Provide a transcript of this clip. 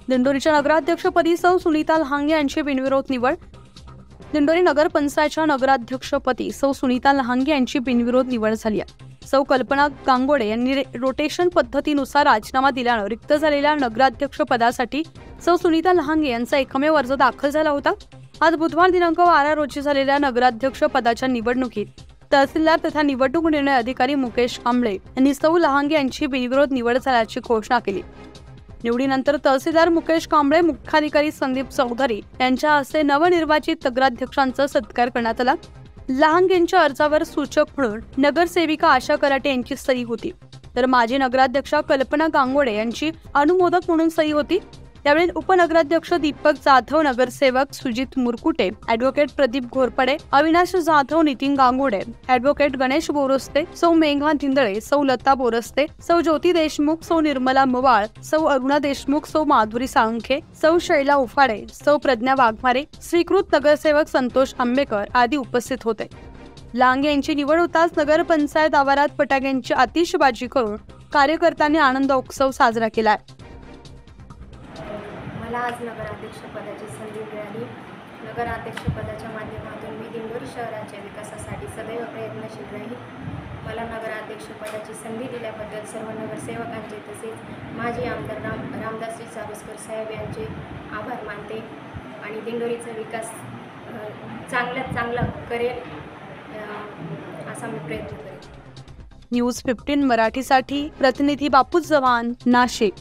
दिंडोरीच्या नगराध्यक्षपदी सौ सुनीता लहांगे यांची बिनविरोध निवड। दिंडोरी नगर पंचायतच्या नगराध्यक्षपदी सौ सुनीता लहांगे यांची बिनविरोध निवड झाली आहे। सौ कल्पना गांगोडे यांनी रोटेशन पद्धतीनुसार राजीनामा दिल्यानं रिक्त झालेल्या नगराध्यक्षपदासाठी सौ सुनीता लहांगे यांचा एकमेव अर्ज दाखल झाला होता। आज बुधवार दिनांक 12 रोजी झालेल्या नगराध्यक्ष पदाच्या निवडणुकीत तहसीलदार तथा निवडणूक निर्णय अधिकारी मुकेश कांबळे यांनी सौ लहांगे यांची बिनविरोध निवड झाल्याची घोषणा केली। निवडीनंतर तहसीलदार मुकेश कांबळे, मुख्याधिकारी संदीप चौधरी यांच्या हस्ते नवनिर्वाचित नगराध्यक्षांचा सत्कार करण्यात आला। लहांगेंच्या अर्जावर सूचक म्हणून नगरसेविका आशा कराटे यांची सही होती, तर माजी नगराध्यक्षा कल्पना गांगोडे यांची अनुमोदक म्हणून सही होती। यावेळी उपनगराध्यक्ष दीपक जाधव, नगरसेवक सुजित मुरकुटे, ॲडव्होकेट प्रदीप घोरपडे, अविनाश जाधव, नितीन गांगोडे, ॲडव्होकेट गणेश बोरस्ते, सौ मेघा धिंदळे, सौ लता बोरस्ते, सौ ज्योती देशमुख, सौ निर्मला मवाळ, सौ अरुणा देशमुख, सौ माधुरी साळुंखे, सौ शैला उफाडे, सौ प्रज्ञा वाघमारे, स्वीकृत नगरसेवक संतोष आंबेकर आदी उपस्थित होते। लहांगे यांची निवड होताच नगर पंचायत आवारात फटाक्यांची आतिषबाजी करून कार्यकर्त्यांनी आनंद उत्सव साजरा केला। मला आज नगराध्यक्षपदाची संधी मिळाली। नगराध्यक्षपदाच्या माध्यमातून मी दिंडोरी शहराच्या विकासासाठी सदैव प्रयत्नशील राहील। मला नगराध्यक्षपदाची संधी दिल्याबद्दल सर्व नगरसेवकांचे तसेच माजी आमदार रामदासजी चारोस्कर साहेब यांचे आभार मानते आणि दिंडोरीचा विकास चांगल्यात चांगला करेल असा मी प्रयत्न करेन। न्यूज 15 मराठीसाठी प्रतिनिधी बापू चव्हाण, नाशिक।